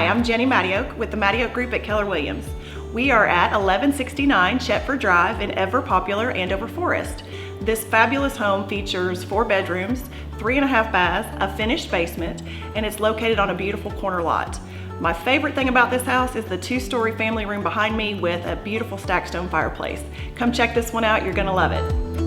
Hi, I'm Jenny Mattioak with the Mattioak Group at Keller Williams. We are at 1169 Chetford Drive in ever popular Andover Forest. This fabulous home features 4 bedrooms, 3.5 baths, a finished basement, and it's located on a beautiful corner lot. My favorite thing about this house is the 2-story family room behind me with a beautiful stacked stone fireplace. Come check this one out, you're gonna love it.